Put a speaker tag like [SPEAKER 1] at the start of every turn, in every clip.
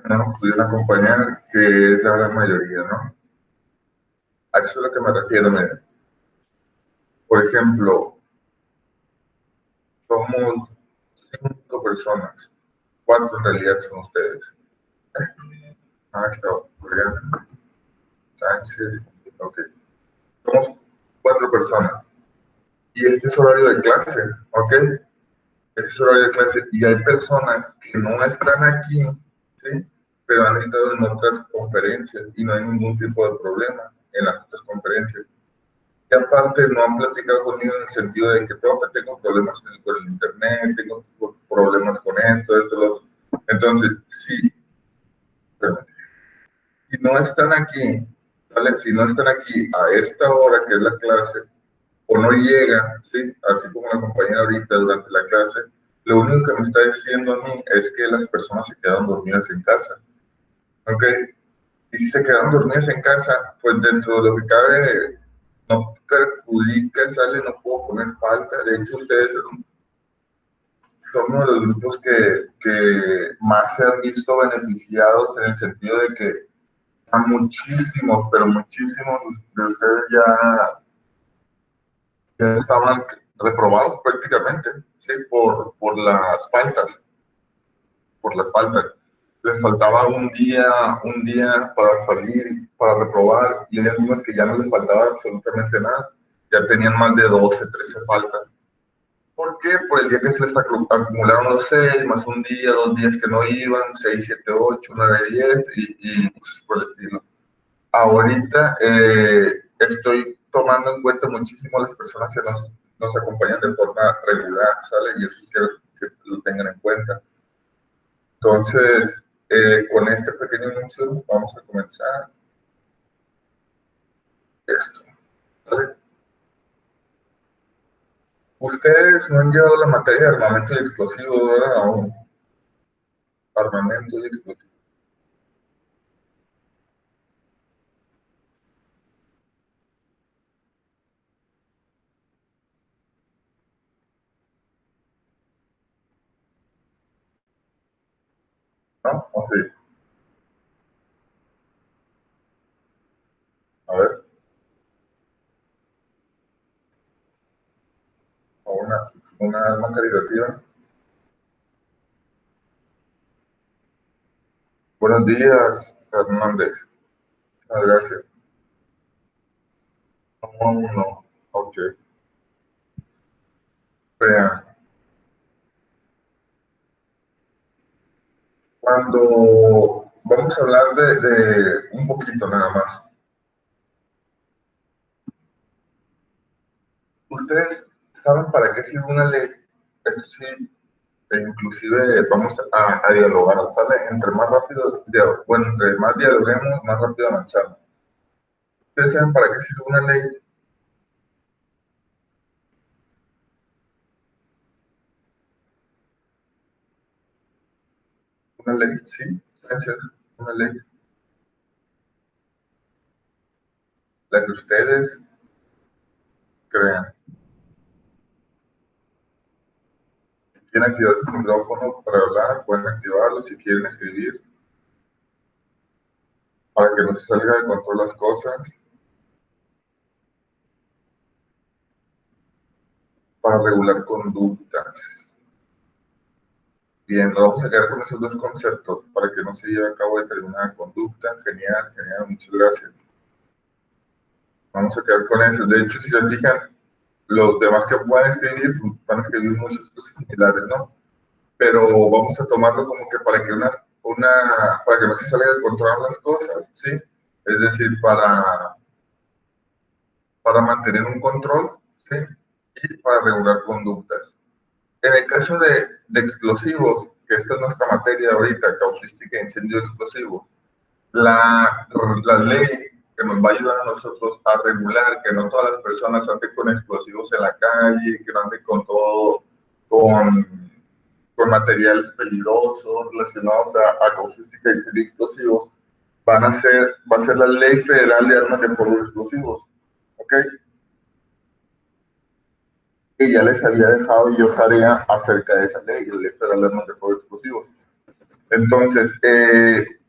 [SPEAKER 1] no nos pudieron acompañar, que es la gran mayoría, ¿no? A eso es a lo que me refiero, miren. Por ejemplo, somos 5 personas. ¿Cuántos en realidad son ustedes? Está Oriana, Sánchez, ok. Somos 4 personas. Y este es horario de clase, ¿ok? Este es horario de clase. Y hay personas que no están aquí, ¿sí? Pero han estado en otras conferencias y no hay ningún tipo de problema en las otras conferencias. Y aparte no han platicado conmigo en el sentido de que tengo problemas con el internet, tengo problemas con esto, lo otro. Entonces, sí, si no están aquí, ¿vale? Si no están aquí a esta hora que es la clase, o no llegan, ¿sí? Así como la compañera ahorita durante la clase, lo único que me está diciendo a mí es que las personas se quedaron dormidas en casa, ¿ok? Y si se quedaron dormidas en casa, pues dentro de lo que cabe, no perjudica, sale, no puedo poner falta. De hecho, ustedes son uno de los grupos que más se han visto beneficiados en el sentido de que a muchísimos, pero muchísimos de ustedes ya estaban reprobados prácticamente, ¿sí? Por las faltas, por las faltas. Les faltaba un día para salir, para reprobar, y hay algunos que ya no les faltaba absolutamente nada. Ya tenían más de 12, 13 faltas. ¿Por qué? Por el día que se les acumularon los 6, más un día, 2 días que no iban, 6, 7, 8, 9, 10, y pues, por el estilo. Ahorita estoy tomando en cuenta muchísimo a las personas que nos acompañan de forma regular, ¿sale? Y eso quiero que lo tengan en cuenta. Entonces, con este pequeño anuncio vamos a comenzar esto, ¿vale? Ustedes no han llevado la materia de armamento y explosivos, ¿verdad? Aún. Armamento y explosivos. ¿No? ¿O sí? A ver. O una arma caritativa. Buenos días, Hernández. Gracias. No, no. Ok. Vean, cuando vamos a hablar de un poquito nada más, ¿ustedes saben para qué sirve una ley? Esto sí, inclusive vamos a dialogar, ¿sale? Entre más rápido, bueno, entre más dialoguemos, más rápido avanzamos. ¿Ustedes saben para qué sirve una ley? Una ley, sí, Sánchez, una ley. La que ustedes crean. Quieren activar su micrófono para hablar, pueden activarlo si quieren escribir, para que no se salga de control las cosas, para regular conductas. Bien, nos vamos a quedar con esos dos conceptos para que no se lleve a cabo determinada conducta. Genial, genial, muchas gracias. Vamos a quedar con eso. De hecho, si se fijan, los demás que puedan escribir, van a escribir muchas cosas similares, ¿no? Pero vamos a tomarlo como que para que para que no se salga de control las cosas, ¿sí? Es decir, para mantener un control, ¿sí? Y para regular conductas. En el caso de explosivos, que esta es nuestra materia ahorita, causística e incendio explosivo, la ley que nos va a ayudar a nosotros a regular que no todas las personas anden con explosivos en la calle, que no anden con todo, con materiales peligrosos relacionados a causística y incendio explosivos, va a ser la Ley Federal de Armas de Fuego Explosivos, ¿ok? Y ya les había dejado yo tarea acerca de esa ley, la Ley Federal de Armas de Fuego Explosivos. Entonces,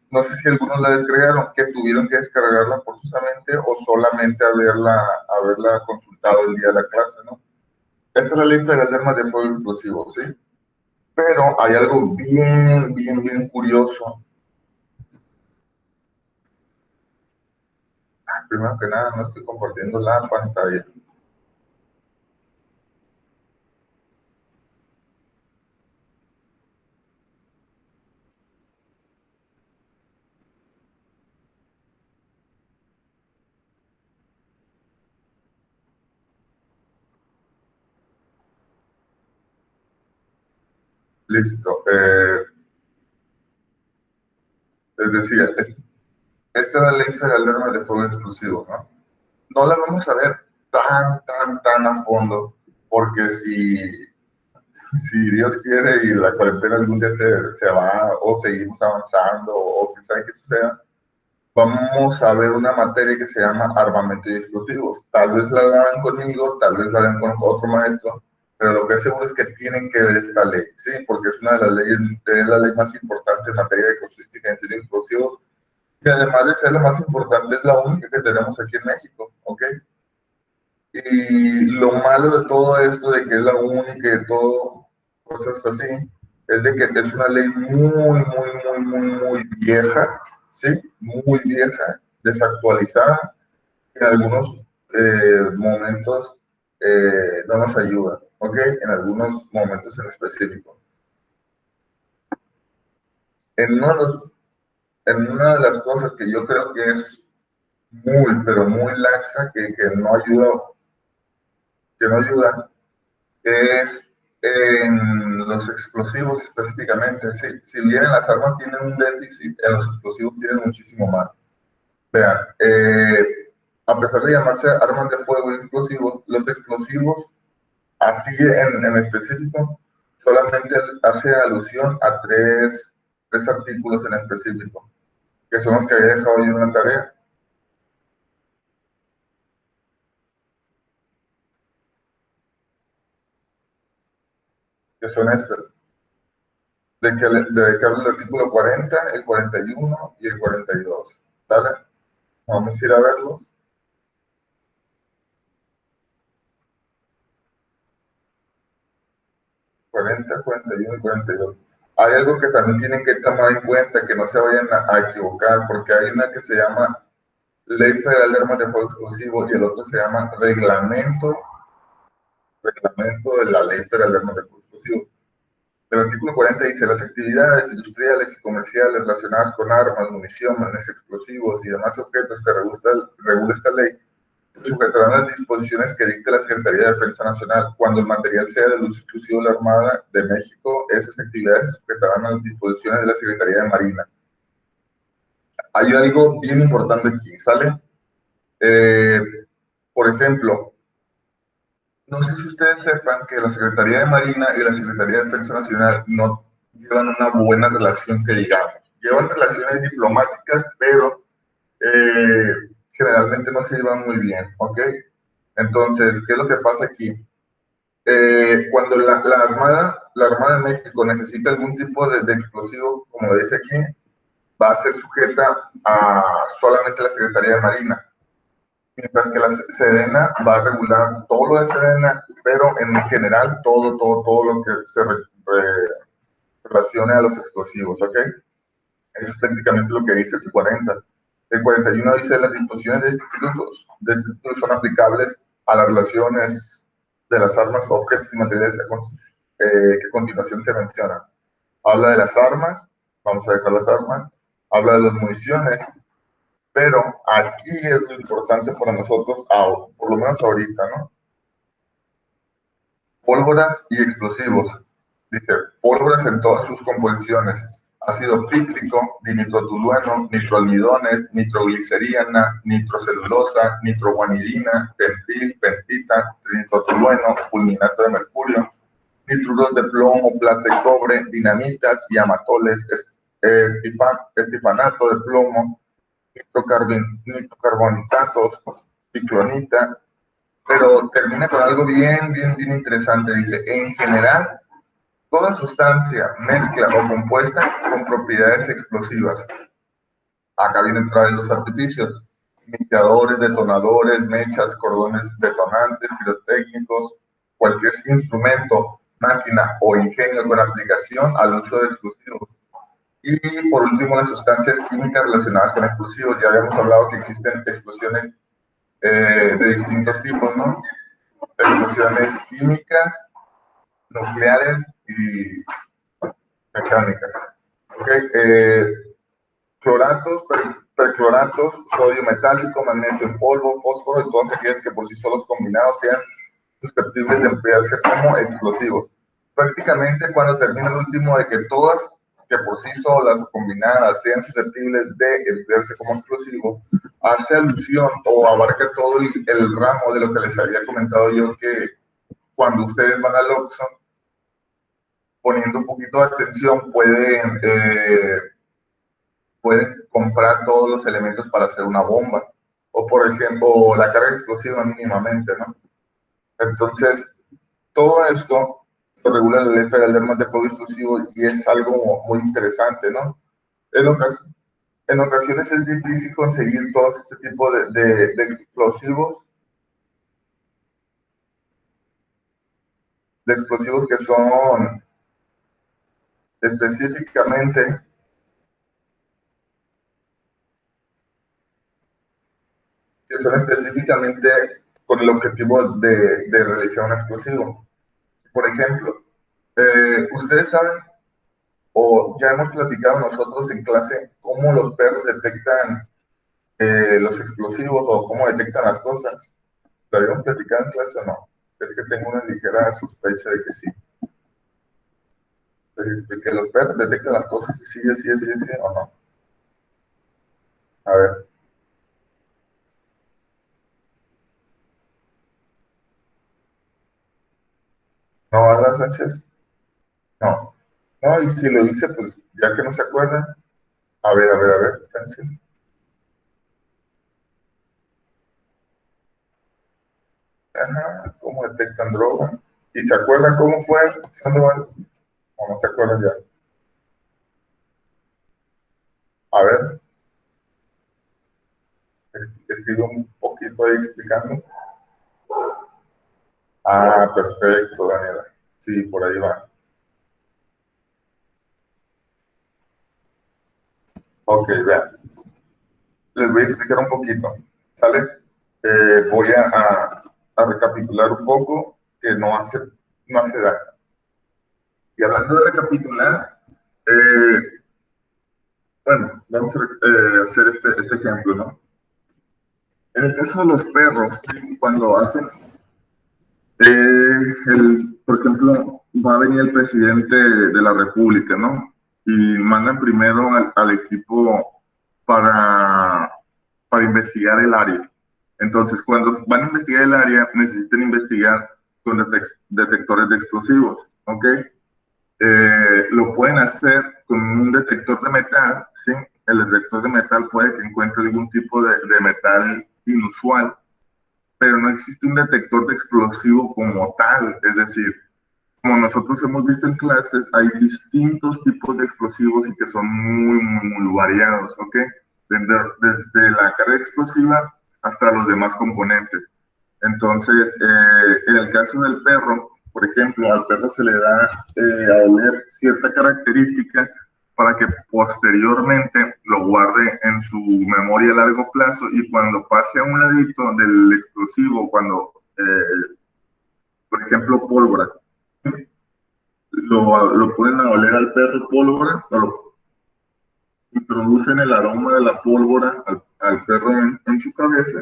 [SPEAKER 1] no sé si algunos la descargaron, que tuvieron que descargarla forzosamente o solamente haberla consultado el día de la clase, ¿no? Esta es la ley federal de armas de fuego explosivos, ¿sí? Pero hay algo bien curioso. Primero que nada, no estoy compartiendo la pantalla. Listo. Les decía, esta es la ley federal de armas de fuego explosivos, ¿no? No la vamos a ver tan a fondo, porque si Dios quiere y la cuarentena algún día se va o seguimos avanzando o qué sabe qué suceda, vamos a ver una materia que se llama armamento y explosivos. Tal vez la dan conmigo, tal vez la dan con otro maestro, pero lo que es seguro es que tienen que ver esta ley, ¿sí? Porque es una de las leyes, es la ley más importante en materia de casuística en serio explosivos, y además de ser la más importante, es la única que tenemos aquí en México, ¿ok? Y lo malo de todo esto, de que es la única y de todo, cosas así, es de que es una ley muy vieja, ¿sí? Muy vieja, desactualizada, en algunos momentos no nos ayuda, ¿ok? En algunos momentos en específico. En, uno de los, en una de las cosas que yo creo que es pero muy laxa, que no ayuda, es en los explosivos específicamente. Si bien en las armas tienen un déficit, en los explosivos tienen muchísimo más. Vean, a pesar de llamarse armas de fuego y explosivos, los explosivos, así en específico, solamente hace alusión a tres artículos en específico, que son los que había dejado yo en la tarea, que son estos, de que habla el artículo 40, el 41 y el 42. ¿Vale? Vamos a ir a verlos. 40, 41 y 42. Hay algo que también tienen que tomar en cuenta, que no se vayan a equivocar, porque hay una que se llama Ley Federal de Armas de Fuego Explosivo y el otro se llama Reglamento de la Ley Federal de Armas de Fuego Explosivo. El artículo 40 dice: las actividades industriales y comerciales relacionadas con armas, municiones, explosivos y demás objetos que regula esta ley se sujetarán a las disposiciones que dicte la Secretaría de Defensa Nacional. Cuando el material sea de uso exclusivo de la Armada de México, esas actividades se sujetarán a las disposiciones de la Secretaría de Marina. Hay algo bien importante aquí, ¿sale? Eh, por ejemplo, no sé si ustedes sepan que la Secretaría de Marina y la Secretaría de Defensa Nacional no llevan una buena relación, que digamos. Llevan relaciones diplomáticas, pero generalmente no se llevan muy bien, ¿ok? Entonces, ¿qué es lo que pasa aquí? Cuando la Armada de México necesita algún tipo de explosivo, como lo dice aquí, va a ser sujeta a solamente la Secretaría de Marina, mientras que la Sedena va a regular todo lo de Sedena, pero en general todo lo que se relacione a los explosivos, ¿ok? Es prácticamente lo que dice el 40. El 41 dice: las disposiciones de este título son aplicables a las relaciones de las armas, objetos y materiales que a continuación se mencionan. Habla de las armas, vamos a dejar las armas, habla de las municiones, pero aquí es lo importante para nosotros, por lo menos ahorita, ¿no? Pólvoras y explosivos. Dice: pólvoras en todas sus composiciones: ácido cítrico, dinitrotolueno, nitroalmidones, nitroglicerina, nitrocelulosa, nitroguanidina, pentil, pentita, trinitrotolueno, fulminato de mercurio, nitruros de plomo, plata y cobre, dinamitas y amatoles, estifanato de plomo, nitrocarbonitatos, ciclonita. Pero termina con algo bien interesante. Dice: en general, Toda sustancia, mezcla o compuesta con propiedades explosivas. Acá vienen otra vez los artificios: iniciadores, detonadores, mechas, cordones detonantes, pirotécnicos, cualquier instrumento, máquina o ingenio con aplicación al uso de explosivos. Y por último, las sustancias químicas relacionadas con explosivos. Ya habíamos hablado que existen explosiones de distintos tipos, ¿no? Explosiones químicas, nucleares y mecánicas. Okay. Cloratos, percloratos, sodio metálico, magnesio en polvo, fósforo y todas aquellas que por sí solos combinados sean susceptibles de emplearse como explosivos. Prácticamente cuando termina el último de que todas que por sí solas o combinadas sean susceptibles de emplearse como explosivos, hace alusión o abarca todo el ramo de lo que les había comentado yo, que cuando ustedes van al Oxxo, poniendo un poquito de atención, pueden comprar todos los elementos para hacer una bomba, o por ejemplo, la carga explosiva mínimamente, ¿no? Entonces, todo esto lo regula la Ley Federal de Armas de Fuego Explosivo y es algo muy interesante, ¿no? En ocasiones es difícil conseguir todo este tipo de explosivos que son específicamente con el objetivo de realizar un explosivo. Por ejemplo, ustedes saben, o ya hemos platicado nosotros en clase, cómo los perros detectan los explosivos o cómo detectan las cosas. ¿Lo habíamos platicado en clase o no? Es que tengo una ligera sospecha de que sí. Les expliqué, los perros detectan las cosas así, así, así, así, o no. A ver, ¿no, verdad, Sánchez? No. No, y si lo dice, pues ya que no se acuerda, a ver, Sánchez. Ajá, ¿cómo detectan droga? ¿Y se acuerdan cómo fue, Sandoval? ¿O no se acuerdan ya? A ver, escribo un poquito ahí explicando. Ah, perfecto, Daniela. Sí, por ahí va. Ok, vean. Les voy a explicar un poquito. ¿Sale? Voy a recapitular un poco que no hace daño. Y hablando de recapitular, eh, bueno, vamos a hacer este ejemplo, ¿no? En el caso de los perros, ¿sí? Cuando hacen, por ejemplo, va a venir el presidente de la República, ¿no? Y mandan primero al equipo para, para investigar el área. Entonces, cuando van a investigar el área, necesitan investigar con detectores de explosivos, ¿ok? Lo pueden hacer con un detector de metal, ¿sí? El detector de metal puede que encuentre algún tipo de metal inusual, pero no existe un detector de explosivo como tal. Es decir, como nosotros hemos visto en clases, hay distintos tipos de explosivos y que son muy variados, ¿ok? Desde la carga explosiva hasta los demás componentes. Entonces, en el caso del perro, por ejemplo, al perro se le da a oler cierta característica para que posteriormente lo guarde en su memoria a largo plazo y cuando pase a un ladito del explosivo, cuando, por ejemplo, pólvora, lo ponen a oler al perro pólvora, o lo introducen el aroma de la pólvora al perro en su cabeza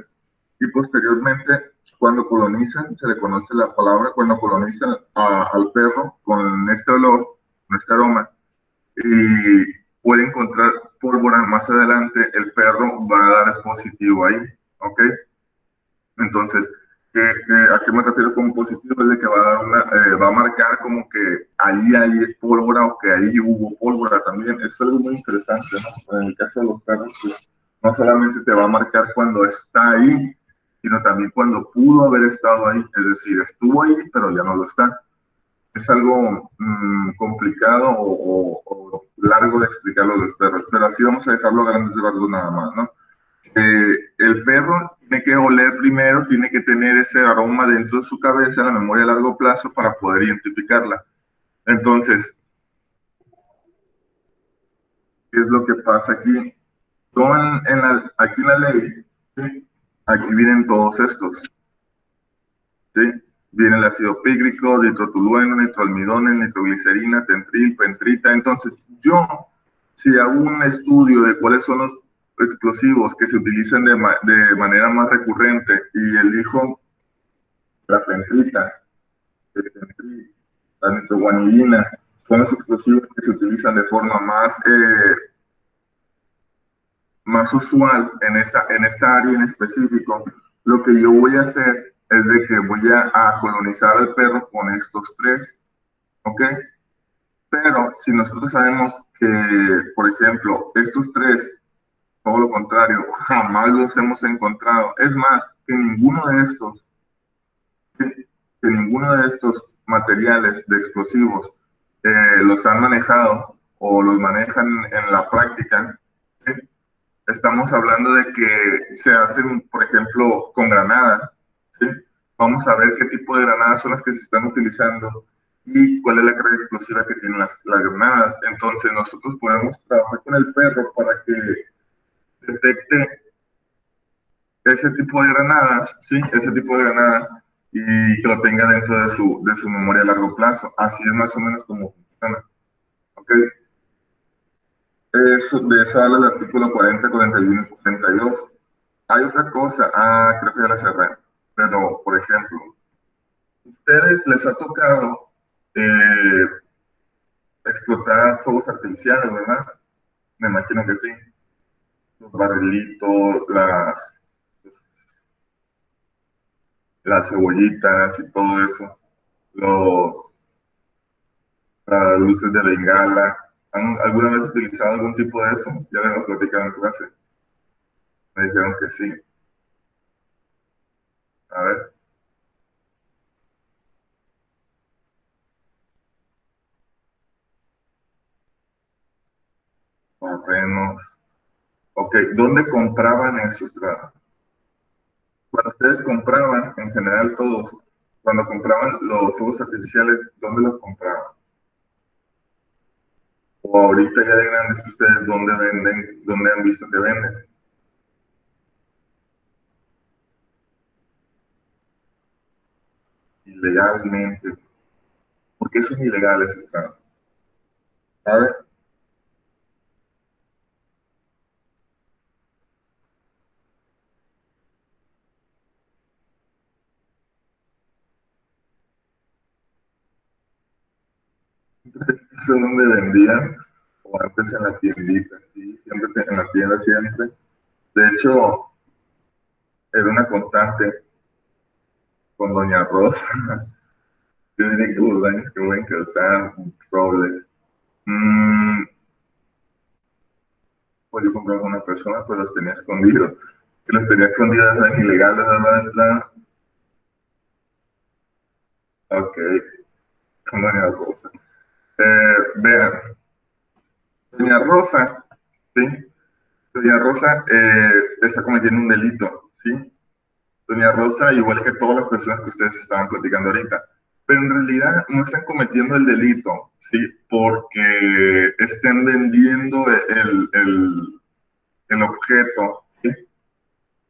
[SPEAKER 1] y posteriormente cuando colonizan, se le conoce la palabra, cuando colonizan al perro con este olor, con este aroma, y puede encontrar pólvora más adelante, el perro va a dar positivo ahí, ¿ok? Entonces, ¿a qué me refiero con positivo? Es de que va a marcar como que ahí hay pólvora o que ahí hubo pólvora también. Es algo muy interesante, ¿no? En el caso de los perros, pues, no solamente te va a marcar cuando está ahí, sino también cuando pudo haber estado ahí. Es decir, estuvo ahí, pero ya no lo está. es algo complicado o largo de explicarlo a los perros, pero así vamos a dejarlo a grandes rasgos nada más, ¿no? El perro tiene que oler primero, tiene que tener ese aroma dentro de su cabeza, la memoria a largo plazo, para poder identificarla. Entonces, ¿qué es lo que pasa aquí? Aquí en la ley, ¿sí? Aquí vienen todos estos, ¿sí? Viene el ácido pícrico, nitrotolueno, nitroalmidones, nitroglicerina, tentril, pentrita. Entonces, yo, si hago un estudio de cuáles son los explosivos que se utilizan de manera más recurrente y elijo la pentrita, el tentril, la nitroguanidina, son los explosivos que se utilizan de forma más usual en esta área en específico, lo que yo voy a hacer es de que voy a colonizar al perro con estos tres, ¿ok? Pero si nosotros sabemos que, por ejemplo, estos tres, todo lo contrario, jamás los hemos encontrado, es más, que ninguno de estos materiales de explosivos los han manejado o los manejan en la práctica, ¿sí? Estamos hablando de que se hacen, por ejemplo, con granada, ¿sí? Vamos a ver qué tipo de granadas son las que se están utilizando y cuál es la carga explosiva que tienen las granadas. Entonces, nosotros podemos trabajar con el perro para que detecte ese tipo de granadas, ¿sí? Ese tipo de granadas y que lo tenga dentro de su memoria a largo plazo. Así es más o menos como funciona, ¿ok? De eso habla el artículo 40, 41 y 42. Hay otra cosa, creo que ya la cerré, pero por ejemplo, ¿ustedes les ha tocado eh, explotar fuegos artificiales, verdad? Me imagino que sí. Los barrilitos, las cebollitas y todo eso, los, las luces de bengala. ¿Han alguna vez utilizado algún tipo de eso? Ya me lo platicaron en clase. Me dijeron que sí. A ver, terrenos. Ok, ¿dónde compraban esos? Cuando ustedes compraban, en general todos, cuando compraban los fuegos artificiales, ¿dónde los compraban? O ahorita ya de grandes ustedes, ¿dónde venden? ¿Dónde han visto que venden? Ilegalmente. ¿Por qué son ilegales, Estrada? ¿Sabe? ¿Eso es donde vendían? O antes en la tiendita, sí, siempre en la tienda siempre. De hecho, era una constante con Doña Rosa. Yo diría que los daños que pueden causar, robles. Mm, pues yo compraba con una persona, pero los tenía escondidos. Que los tenía escondidos eran ilegales, ¿verdad? Ok, con Doña Rosa. Vean, Doña Rosa, ¿sí? Doña Rosa está cometiendo un delito, ¿sí? Doña Rosa, igual que todas las personas que ustedes estaban platicando ahorita, pero en realidad no están cometiendo el delito, ¿sí? Porque estén vendiendo el objeto, ¿sí?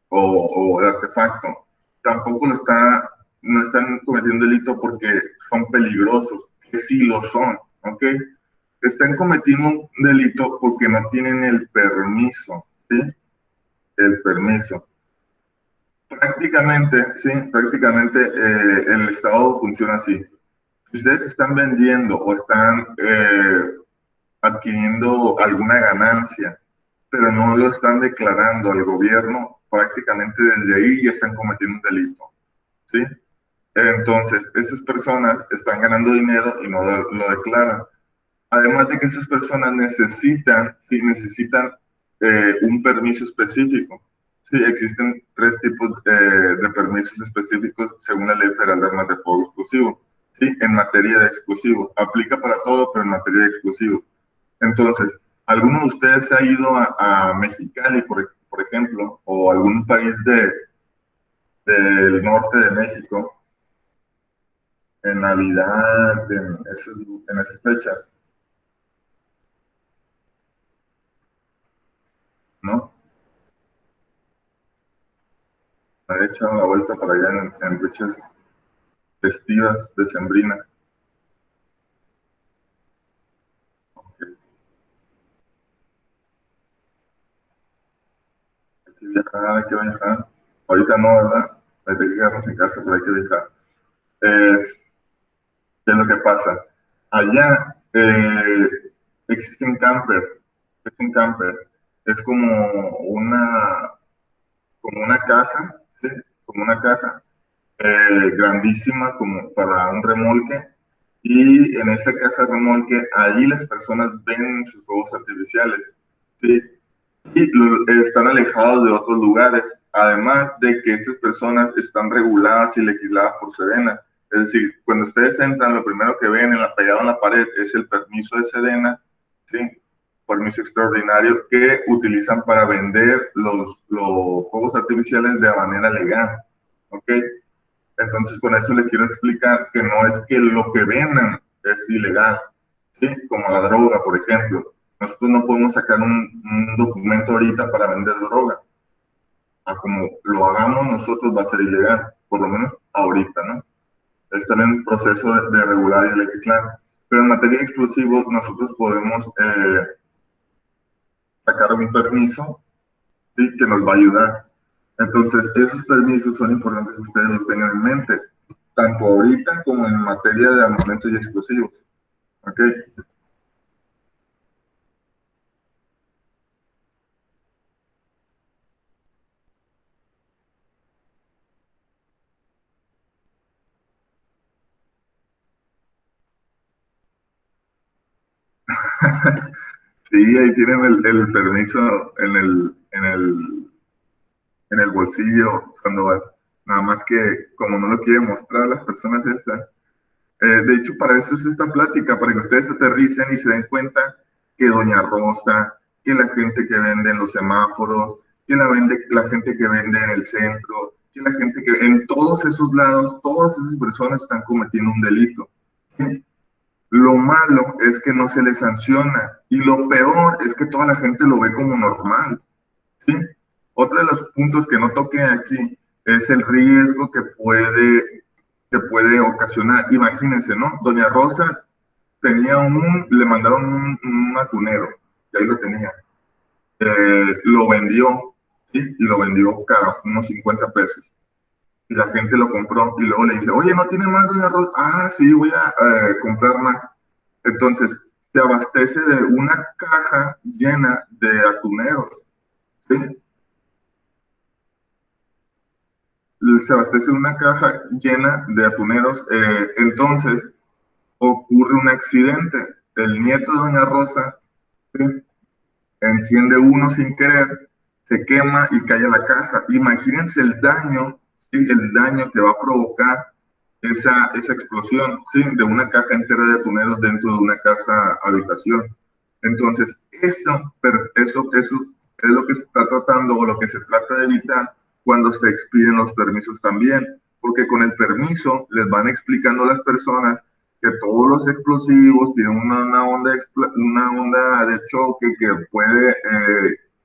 [SPEAKER 1] O el artefacto. Tampoco no están cometiendo delito porque son peligrosos, que sí lo son, ¿ok? Están cometiendo un delito porque no tienen el permiso, ¿sí? El permiso. Prácticamente, sí, prácticamente el Estado funciona así. Si ustedes están vendiendo o están adquiriendo alguna ganancia, pero no lo están declarando al gobierno, prácticamente desde ahí ya están cometiendo un delito, ¿sí? Entonces, esas personas están ganando dinero y no lo declaran. Además de que esas personas sí, necesitan un permiso específico. Sí, existen tres tipos de permisos específicos según la Ley Federal de Armas de Fuego Explosivo. ¿sí? En materia de explosivos. Aplica para todo, pero en materia de explosivos. Entonces, ¿alguno de ustedes se ha ido a Mexicali, por ejemplo, o algún país del norte de México en Navidad, en esas fechas? ¿No? Me he echado la vuelta para allá en fechas festivas, decembrinas. Hay que viajar, hay que viajar. Ahorita no, ¿verdad? Hay que quedarnos en casa, pero hay que viajar. Eh, ¿Qué es lo que pasa? Allá existe un camper. Es un camper. Es como una caja, ¿sí? Como una caja grandísima como para un remolque. Y en esa caja remolque, ahí las personas ven sus fuegos artificiales, ¿sí? Y están alejados de otros lugares, además de que estas personas están reguladas y legisladas por Sedena. Es decir, cuando ustedes entran, lo primero que ven pegado en la pared es el permiso de Sedena, ¿sí? Permiso extraordinario que utilizan para vender los fuegos artificiales de manera legal, ¿ok? Entonces, con eso le quiero explicar que no es que lo que vendan es ilegal, ¿sí? Como la droga, por ejemplo. Nosotros no podemos sacar un documento ahorita para vender droga. A como lo hagamos nosotros va a ser ilegal, por lo menos ahorita, ¿no? Están en proceso de regular y legislar. Pero en materia de explosivos, nosotros podemos sacar un permiso, ¿sí? Que nos va a ayudar. Entonces, esos permisos son importantes que ustedes los tengan en mente, tanto ahorita como en materia de armamentos y explosivos. ¿Ok? Sí, ahí tienen el permiso en el bolsillo cuando van. Nada más que como no lo quieren mostrar las personas estas. De hecho, para eso es esta plática, para que ustedes aterricen y se den cuenta que Doña Rosa, que la gente que vende en los semáforos, la gente que vende en el centro, que la gente que en todos esos lados, todas esas personas están cometiendo un delito. ¿Sí? Lo malo es que no se les sanciona y lo peor es que toda la gente lo ve como normal, ¿sí? Otro de los puntos que no toqué aquí es el riesgo que puede ocasionar. Imagínense, ¿no? Doña Rosa le mandaron un atunero, que ahí lo tenía. Lo vendió, ¿sí? Y lo vendió caro, unos 50 pesos. Y la gente lo compró y luego le dice, oye, ¿no tiene más, Doña Rosa? Ah, sí, voy a comprar más. Entonces, se abastece de una caja llena de atuneros, ¿sí? Se abastece de una caja llena de atuneros. Entonces, ocurre un accidente. El nieto de Doña Rosa, ¿sí? Enciende uno sin querer, se quema y cae a la caja. Imagínense el daño, ¿sí? El daño que va a provocar esa explosión, ¿sí? De una caja entera de atuneros dentro de una casa habitación. Entonces, eso es lo que se está tratando o lo que se trata de evitar cuando se expiden los permisos también, porque con el permiso les van explicando a las personas que todos los explosivos tienen una onda de choque que puede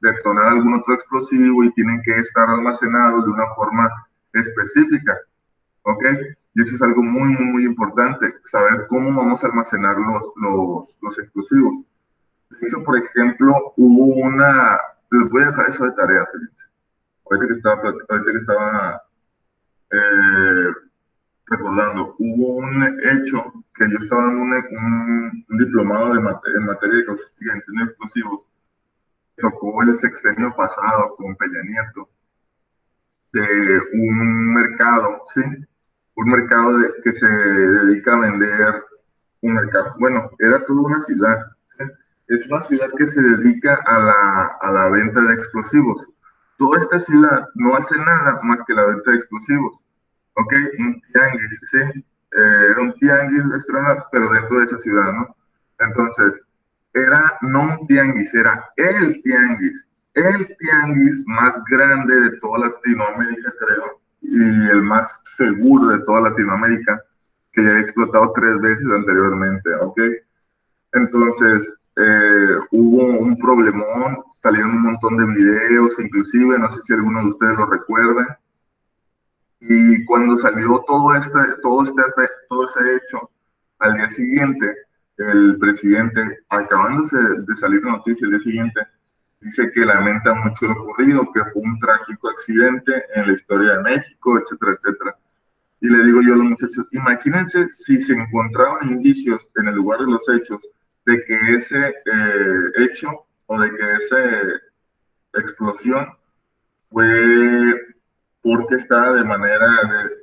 [SPEAKER 1] detonar algún otro explosivo y tienen que estar almacenados de una forma específica, ¿ok? Y eso es algo muy importante, saber cómo vamos a almacenar los explosivos. De hecho, por ejemplo, les voy a dejar eso de tarea, fíjense. Ahorita que estaba eh, recordando, hubo un hecho que yo estaba en un diplomado en materia de investigación de explosivos. Tocó el sexenio pasado con Peña Nieto, de un mercado, ¿sí? Un mercado que se dedica a vender un mercado. Bueno, era toda una ciudad, ¿sí? Es una ciudad que se dedica a la venta de explosivos. Toda esta ciudad no hace nada más que la venta de explosivos, ¿ok? Un tianguis, ¿sí? era un tianguis extra, pero dentro de esa ciudad, ¿no? Entonces, era no un tianguis, era el tianguis más grande de toda Latinoamérica, creo, y el más seguro de toda Latinoamérica, que ya había explotado 3 veces anteriormente, ¿ok? Entonces, hubo un problemón, salieron un montón de videos, inclusive, no sé si alguno de ustedes lo recuerda, y cuando salió todo ese hecho, al día siguiente, el presidente, acabándose de salir la noticia, el día siguiente, dice que lamenta mucho lo ocurrido, que fue un trágico accidente en la historia de México, etcétera, etcétera. Y le digo yo a los muchachos, imagínense si se encontraban indicios en el lugar de los hechos de que ese hecho o de que esa explosión fue porque estaba de manera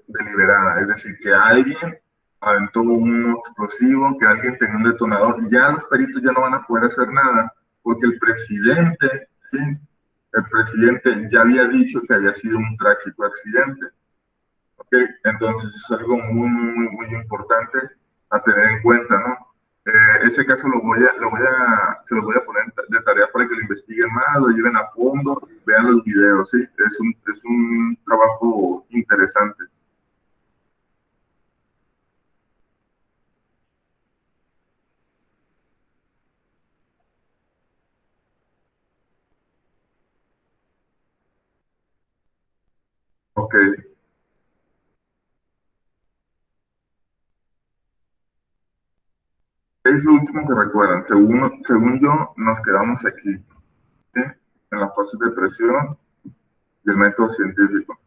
[SPEAKER 1] deliberada, es decir, que alguien aventó un explosivo, que alguien tenía un detonador, ya los peritos ya no van a poder hacer nada, porque el presidente, ¿sí? El presidente ya había dicho que había sido un trágico accidente. ¿Ok? Entonces es algo muy importante a tener en cuenta, ¿no? Ese caso se lo voy a poner de tarea para que lo investiguen más, lo lleven a fondo, vean los videos, ¿sí? Es un trabajo interesante. Ok, es lo último que recuerdan. Según yo, nos quedamos aquí, ¿sí? En la fase de presión y el método científico,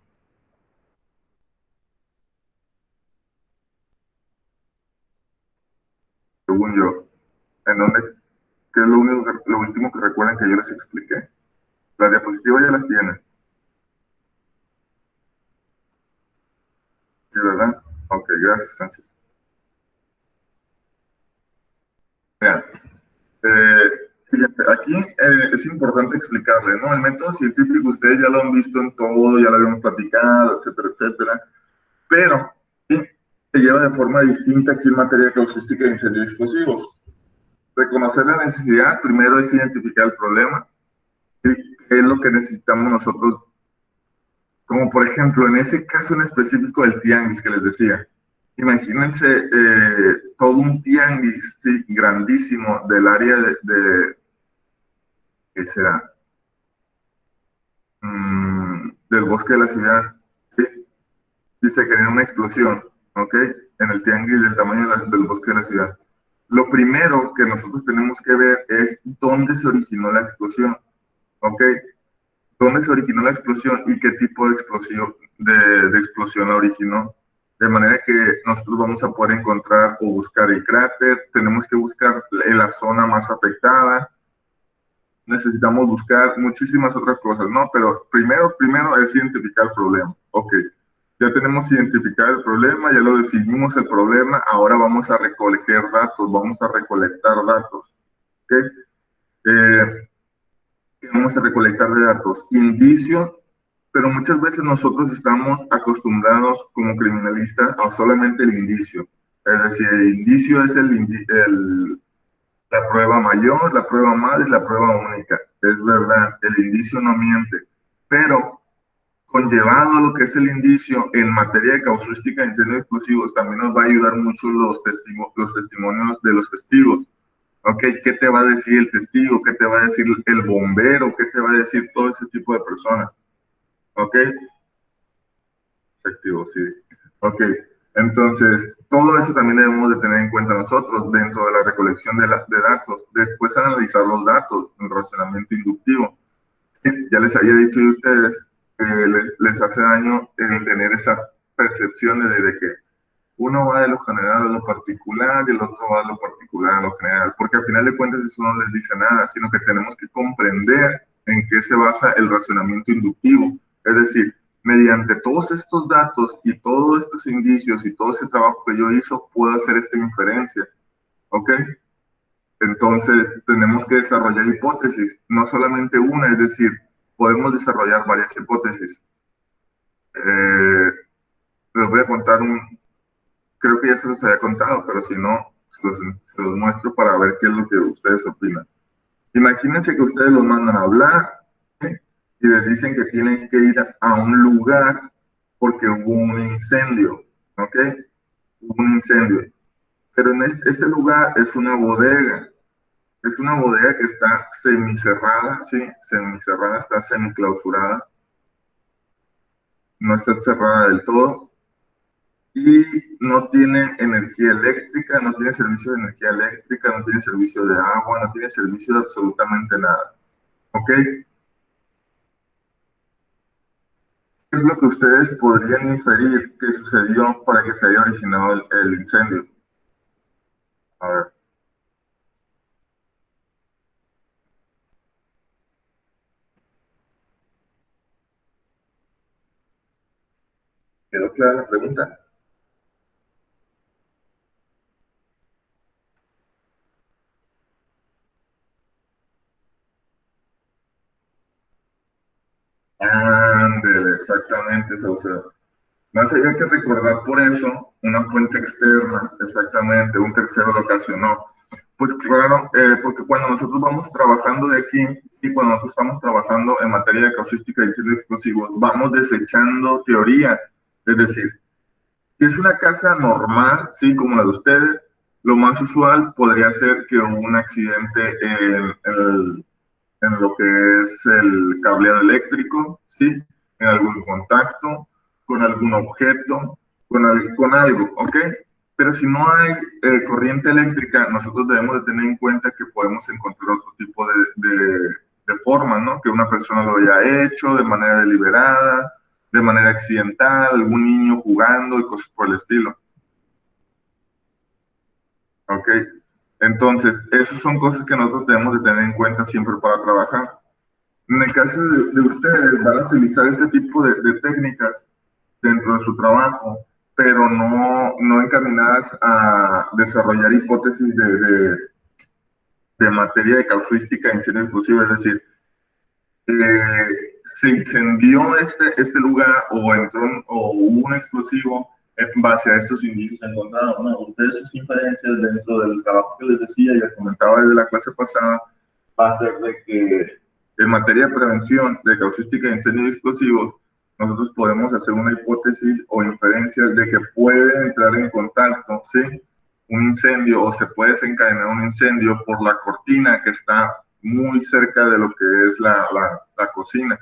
[SPEAKER 1] según yo. ¿En dónde? ¿Qué es lo último que recuerdan que yo les expliqué? Las diapositivas ya las tienen. Sí, ¿verdad? Ok, gracias, Sánchez. Vean, fíjense, aquí es importante explicarle, ¿no? El método científico ustedes ya lo han visto en todo, ya lo habíamos platicado, etcétera, etcétera, pero ¿sí? Se lleva de forma distinta aquí en materia de causística de incendios explosivos. Reconocer la necesidad, primero es identificar el problema, ¿sí? ¿Qué es lo que necesitamos nosotros? Como por ejemplo, en ese caso en específico del tianguis que les decía. Imagínense todo un tianguis, sí, grandísimo del área ¿qué será? Del bosque de la ciudad, ¿sí? Y se genera una explosión, ¿ok? En el tianguis del tamaño del bosque de la ciudad. Lo primero que nosotros tenemos que ver es dónde se originó la explosión, ¿ok? ¿Dónde se originó la explosión y qué tipo de explosión, de explosión la originó? De manera que nosotros vamos a poder encontrar o buscar el cráter, tenemos que buscar la zona más afectada, necesitamos buscar muchísimas otras cosas, ¿no? Pero primero es identificar el problema. Ok, ya tenemos identificado el problema, ya lo definimos el problema, ahora vamos a recoger datos, vamos a recolectar datos. ¿Ok? Eh, Vamos a recolectar de datos, indicios, pero muchas veces nosotros estamos acostumbrados como criminalistas a solamente el indicio. Es decir, el indicio es la prueba mayor, la prueba madre y la prueba única. Es verdad, el indicio no miente, pero conllevado a lo que es el indicio en materia de causística de incendios explosivos, también nos va a ayudar mucho los testimonios de los testigos. ¿Ok? ¿Qué te va a decir el testigo? ¿Qué te va a decir el bombero? ¿Qué te va a decir todo ese tipo de personas? ¿Ok? Efectivo, sí. Ok. Entonces, todo eso también debemos de tener en cuenta nosotros dentro de la recolección de datos. Después analizar los datos, el razonamiento inductivo. Ya les había dicho a ustedes que les hace daño el tener esa percepción de que uno va de lo general a lo particular y el otro va de lo particular a lo general, porque al final de cuentas eso no les dice nada, sino que tenemos que comprender en qué se basa el razonamiento inductivo. Es decir, mediante todos estos datos y todos estos indicios y todo ese trabajo que yo hizo, puedo hacer esta inferencia. ¿Ok? Entonces, tenemos que desarrollar hipótesis, no solamente una, es decir, podemos desarrollar varias hipótesis. Les voy a contar creo que ya se los había contado, pero si no, se los muestro para ver qué es lo que ustedes opinan. Imagínense que ustedes los mandan a hablar, ¿eh? Y les dicen que tienen que ir a un lugar porque hubo un incendio, ¿ok? Hubo un incendio. Pero en este lugar es una bodega. Es una bodega que está semicerrada, sí, semicerrada, está semiclausurada, no está cerrada del todo y no tiene energía eléctrica, no tiene servicio de energía eléctrica, no tiene servicio de agua, no tiene servicio de absolutamente nada. ¿Ok? ¿Qué es lo que ustedes podrían inferir que sucedió para que se haya originado el incendio? A ver, ¿quedó clara la pregunta? Ándele, exactamente, Saucedo. Más allá que recordar por eso, una fuente externa, exactamente, un tercero lo ocasionó. Pues claro, porque cuando nosotros vamos trabajando de aquí y cuando nosotros estamos trabajando en materia de causística y diseño de explosivos, vamos desechando teoría. Es decir, si es una casa normal, sí, como la de ustedes, lo más usual podría ser que hubo un accidente en lo que es el cableado eléctrico, ¿sí? En algún contacto, con algún objeto, con algo, ¿ok? Pero si no hay corriente eléctrica, nosotros debemos de tener en cuenta que podemos encontrar otro tipo de forma, ¿no? Que una persona lo haya hecho de manera deliberada, de manera accidental, algún niño jugando y cosas por el estilo, ¿ok? Entonces, esas son cosas que nosotros debemos de tener en cuenta siempre para trabajar. En el caso de ustedes, van a utilizar este tipo de técnicas dentro de su trabajo, pero no encaminadas a desarrollar hipótesis de materia de casuística en sí inclusive, es decir, se incendió este lugar o entró o hubo un explosivo en base a estos indicios encontrados. No, ustedes sus inferencias dentro del trabajo que les decía, ya comentaba desde la clase pasada, va a ser de que en materia de prevención de causística de incendios explosivos, nosotros podemos hacer una hipótesis o inferencias de que puede entrar en contacto, ¿sí? Un incendio o se puede desencadenar un incendio por la cortina que está muy cerca de lo que es la cocina,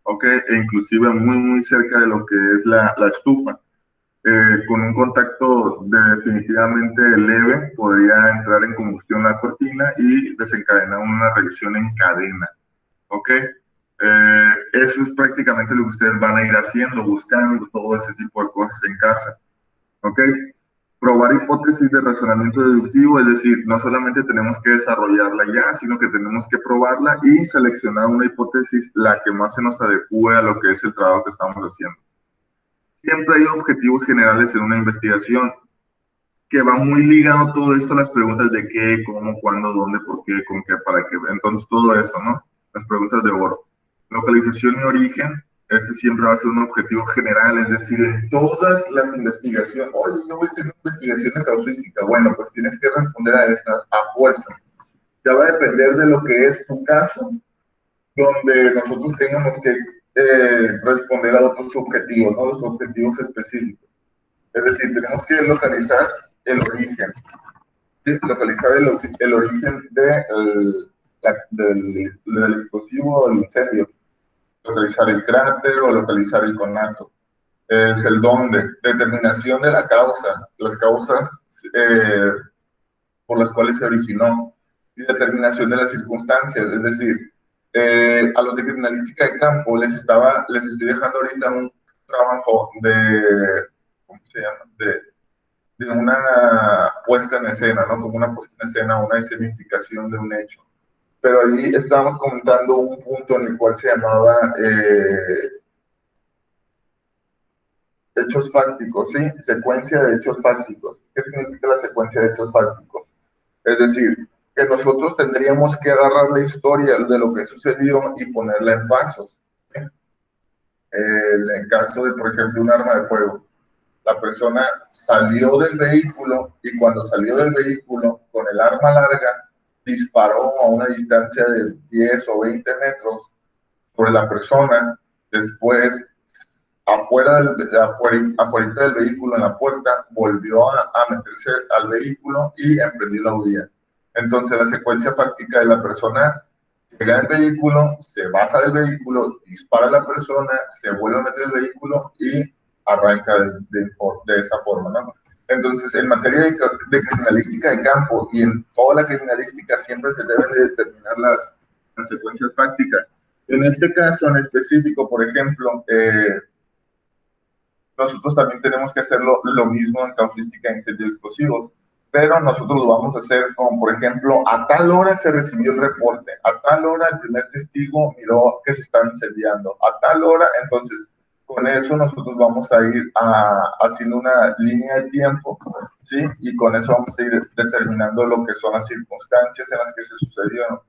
[SPEAKER 1] ¿ok? E inclusive muy cerca de lo que es la estufa. Con un contacto definitivamente leve podría entrar en combustión la cortina y desencadenar una reacción en cadena, ¿ok? Eso es prácticamente lo que ustedes van a ir haciendo, buscando todo ese tipo de cosas en casa, ¿ok? Probar hipótesis de razonamiento deductivo, es decir, no solamente tenemos que desarrollarla ya, sino que tenemos que probarla y seleccionar una hipótesis la que más se nos adecue a lo que es el trabajo que estamos haciendo. Siempre hay objetivos generales en una investigación que va muy ligado todo esto a las preguntas de qué, cómo, cuándo, dónde, por qué, con qué, para qué. Entonces, todo eso, ¿no? Las preguntas de oro. Localización y origen, ese siempre va a ser un objetivo general, es decir, en todas las investigaciones, oye, yo voy a tener investigación de causística, bueno, pues tienes que responder a estas a fuerza. Ya va a depender de lo que es tu caso, donde nosotros tengamos que responder a otros objetivos, ¿no? Los objetivos específicos. Es decir, tenemos que localizar el origen, ¿sí? Localizar el origen del explosivo o el incendio, localizar el cráter o localizar el conato. Es el dónde, determinación de la causa, las causas eh, por las cuales se originó y determinación de las circunstancias, es decir, a los de criminalística de campo les estoy dejando ahorita un trabajo ¿cómo se llama? De una puesta en escena, ¿no? Como una puesta en escena, una escenificación de un hecho. Pero ahí estábamos comentando un punto en el cual se llamaba hechos fácticos, ¿sí? Secuencia de hechos fácticos. ¿Qué significa la secuencia de hechos fácticos? Es decir, que nosotros tendríamos que agarrar la historia de lo que sucedió y ponerla en pasos. ¿Sí? En caso de, por ejemplo, un arma de fuego. La persona salió del vehículo y cuando salió del vehículo con el arma larga, disparó a una distancia de 10 o 20 metros sobre la persona. Después, afuera del vehículo, en la puerta, volvió a meterse al vehículo y emprendió la huida. Entonces, la secuencia fáctica de la persona: llega al vehículo, se baja del vehículo, dispara a la persona, se vuelve a meter el vehículo y arranca de esa forma, ¿no? Entonces, en materia de criminalística de campo y en toda la criminalística siempre se deben de determinar las secuencias fácticas. En este caso en específico, por ejemplo, nosotros también tenemos que hacer lo mismo en causística de incendios explosivos, pero nosotros lo vamos a hacer como, por ejemplo, a tal hora se recibió el reporte, a tal hora el primer testigo miró que se estaba incendiando, a tal hora. Entonces, con eso nosotros vamos a ir haciendo una línea de tiempo, ¿sí? Y con eso vamos a ir determinando lo que son las circunstancias en las que sucedieron.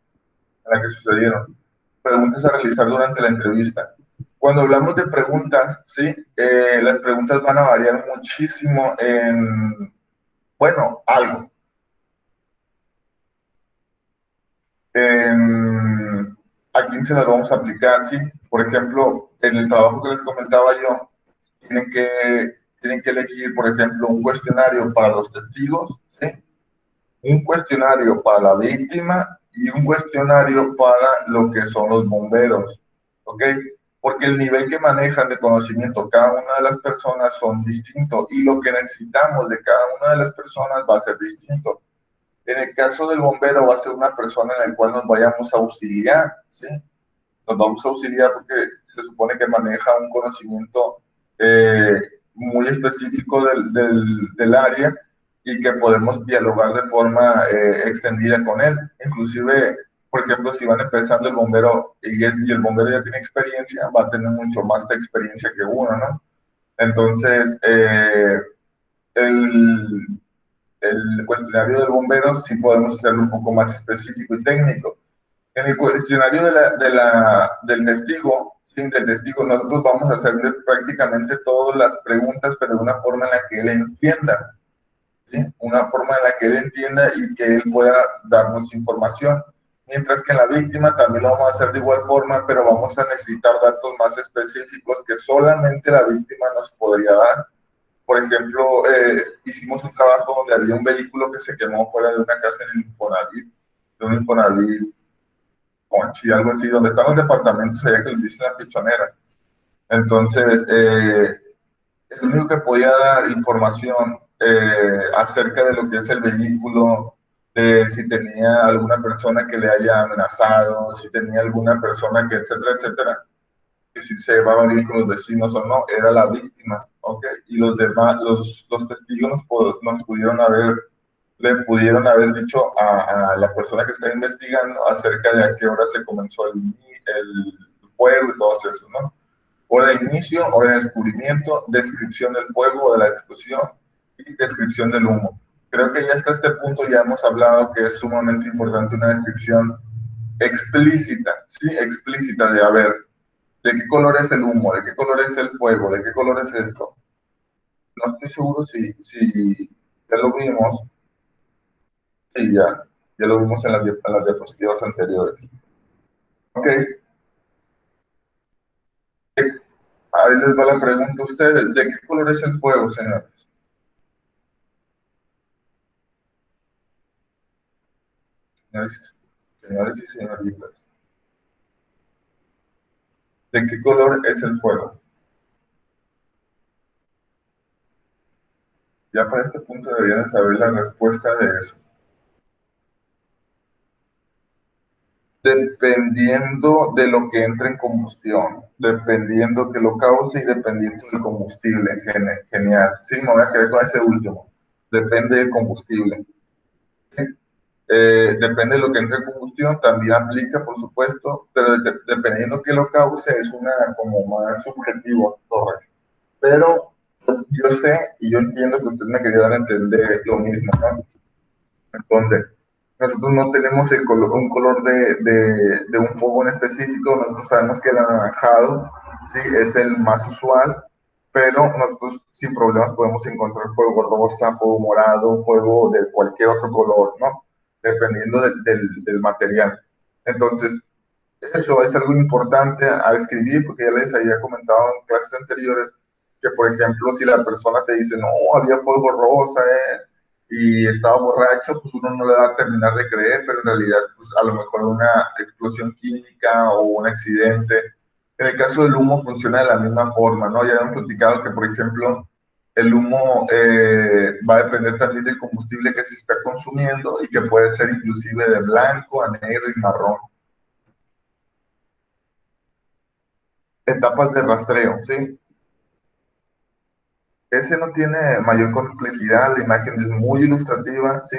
[SPEAKER 1] Preguntas a realizar durante la entrevista. Cuando hablamos de preguntas, ¿sí? Las preguntas van a variar muchísimo bueno, algo. ¿A quién se las vamos a aplicar? ¿Sí? Por ejemplo, en el trabajo que les comentaba yo, tienen que elegir, por ejemplo, un cuestionario para los testigos, ¿sí? Un cuestionario para la víctima y un cuestionario para lo que son los bomberos, ¿ok? Porque el nivel que manejan de conocimiento cada una de las personas son distintos y lo que necesitamos de cada una de las personas va a ser distinto. En el caso del bombero va a ser una persona en la cual nos vayamos a auxiliar, ¿sí? Nos vamos a auxiliar porque se supone que maneja un conocimiento muy específico del área y que podemos dialogar de forma extendida con él. Inclusive, por ejemplo, si van empezando el bombero y el bombero ya tiene experiencia, va a tener mucho más de experiencia que uno, ¿no? Entonces, el, el cuestionario del bombero sí podemos hacerlo un poco más específico y técnico. En el cuestionario del testigo, ¿sí? Del testigo, nosotros vamos a hacerle prácticamente todas las preguntas, pero de una forma en la que él entienda, ¿sí? Una forma en la que él entienda y que él pueda darnos información. Mientras que en la víctima también lo vamos a hacer de igual forma, pero vamos a necesitar datos más específicos que solamente la víctima nos podría dar. Por ejemplo, hicimos un trabajo donde había un vehículo que se quemó fuera de una casa en el Infonavit, de un Infonavit Conchi, algo así, donde están los departamentos allá que les dicen la pichonera. Entonces, el único que podía dar información acerca de lo que es el vehículo, de si tenía alguna persona que le haya amenazado, si tenía alguna persona que, etcétera, etcétera, que si se llevaba bien con los vecinos o no, era la víctima, ¿ok? Y los demás, los testigos le pudieron haber dicho a la persona que está investigando acerca de a qué hora se comenzó el fuego y todo eso, ¿no? Hora de inicio, hora de descubrimiento, descripción del fuego o de la explosión y descripción del humo. Creo que ya hasta este punto ya hemos hablado que es sumamente importante una descripción explícita, ¿sí? Explícita de, a ver, ¿de qué color es el humo? ¿De qué color es el fuego? ¿De qué color es esto? No estoy seguro si ya lo vimos. Sí, ya lo vimos en las diapositivas anteriores. Ok, ahí les va la pregunta a ustedes. ¿De qué color es el fuego, señores? Señores, señores y señoritas. ¿De qué color es el fuego? Ya para este punto deberían saber la respuesta de eso. Dependiendo de lo que entre en combustión, dependiendo que lo cause y dependiendo del combustible. Genial. Sí, me voy a quedar con ese último. Depende del combustible. ¿Sí? Depende de lo que entre en combustión, también aplica, por supuesto, pero dependiendo que lo cause es una como más subjetivo, Torres. Pero yo sé y yo entiendo que usted me quería dar a entender lo mismo, ¿no? Entonces, nosotros no tenemos un color de un fuego en específico, nosotros sabemos que el anaranjado, sí, es el más usual, pero nosotros sin problemas podemos encontrar fuego rosa, fuego morado, fuego de cualquier otro color, ¿no? Dependiendo del material. Entonces, eso es algo importante al escribir, porque ya les había comentado en clases anteriores que, por ejemplo, si la persona te dice, no, había fuego rosa, y estaba borracho, pues uno no le va a terminar de creer, pero en realidad, pues a lo mejor una explosión química o un accidente. En el caso del humo funciona de la misma forma, ¿no? Ya hemos platicado que, por ejemplo, el humo va a depender también del combustible que se está consumiendo y que puede ser inclusive de blanco a negro y marrón. Etapas de rastreo, ¿sí? Ese no tiene mayor complejidad, la imagen es muy ilustrativa, ¿sí?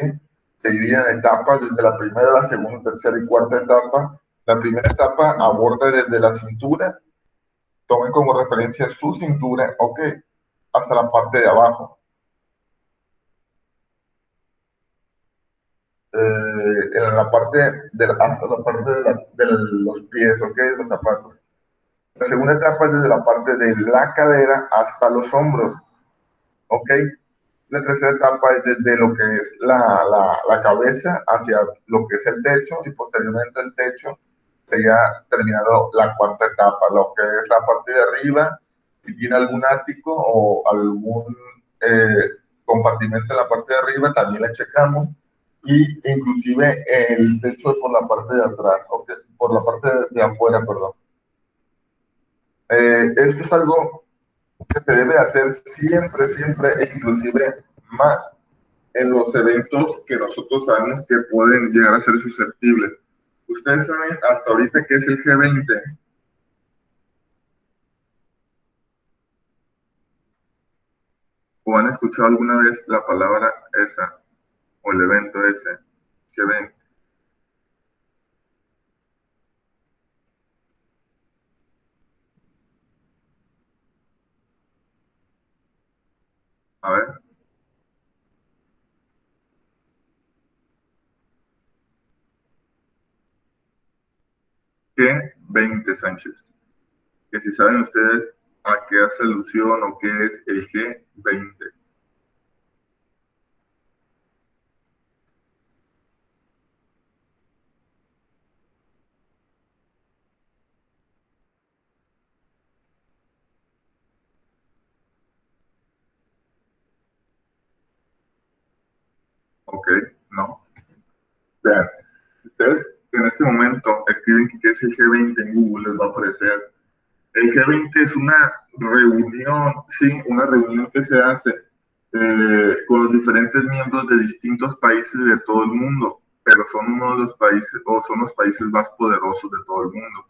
[SPEAKER 1] Se divide en etapas, desde la primera, la segunda, tercera y cuarta etapa. La primera etapa aborda desde la cintura, tomen como referencia su cintura, ok, hasta la parte de abajo. En la parte hasta la parte de los pies, ok, de los zapatos. La segunda etapa es desde la parte de la cadera hasta los hombros, ok. La tercera etapa es desde lo que es la cabeza hacia lo que es el techo y posteriormente el techo sería terminado la cuarta etapa, lo que es la parte de arriba, si tiene algún ático o algún compartimento en la parte de arriba, también la checamos y inclusive el techo por la parte de atrás, okay, por la parte de afuera, perdón. Esto es algo que se debe hacer siempre, siempre, e inclusive más en los eventos que nosotros sabemos que pueden llegar a ser susceptibles. Ustedes saben hasta ahorita qué es el G20 o han escuchado alguna vez la palabra esa o el evento ese, G20. A ver, G20 Sánchez. Que si saben ustedes a qué hace alusión o qué es el G20. Ok, no. Vean, ustedes en este momento escriben qué es el G20 en Google, les va a aparecer. El G20 es una reunión, sí, una reunión que se hace con los diferentes miembros de distintos países de todo el mundo, pero son uno de los países, o son los países más poderosos de todo el mundo,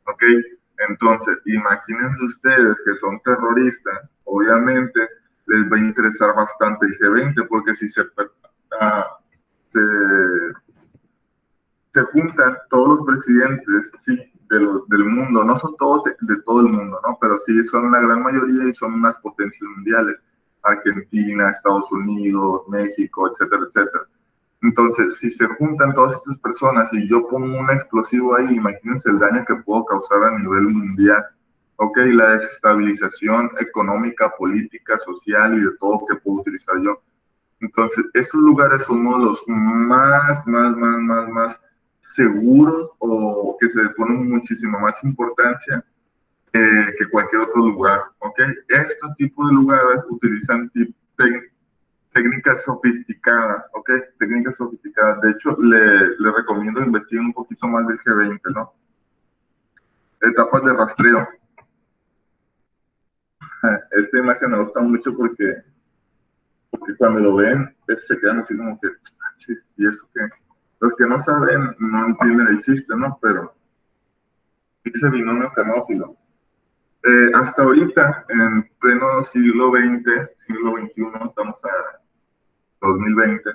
[SPEAKER 1] ¿ok? Entonces, imagínense ustedes que son terroristas, obviamente les va a interesar bastante el G20, porque si ah, se se juntan todos los presidentes, sí, del mundo, no son todos de todo el mundo, ¿no? Pero sí son la gran mayoría y son unas potencias mundiales, Argentina, Estados Unidos, México, etcétera, etcétera. Entonces, si se juntan todas estas personas y yo pongo un explosivo ahí, imagínense el daño que puedo causar a nivel mundial. Ok, la desestabilización económica, política, social y de todo que puedo utilizar yo. Entonces, estos lugares son uno de los más seguros o que se le ponen muchísima más importancia que cualquier otro lugar, ¿ok? Estos tipos de lugares utilizan técnicas sofisticadas, ¿ok? Técnicas sofisticadas. De hecho, le recomiendo investigar un poquito más del G20, ¿no? Etapas de rastreo. Esta imagen me gusta mucho porque cuando lo ven, se quedan así como que, chis, ¿y eso qué? Los que no saben no entienden el chiste, ¿no? Pero dice binomio canófilo. Hasta ahorita, en pleno siglo XX, siglo XXI, estamos a 2020.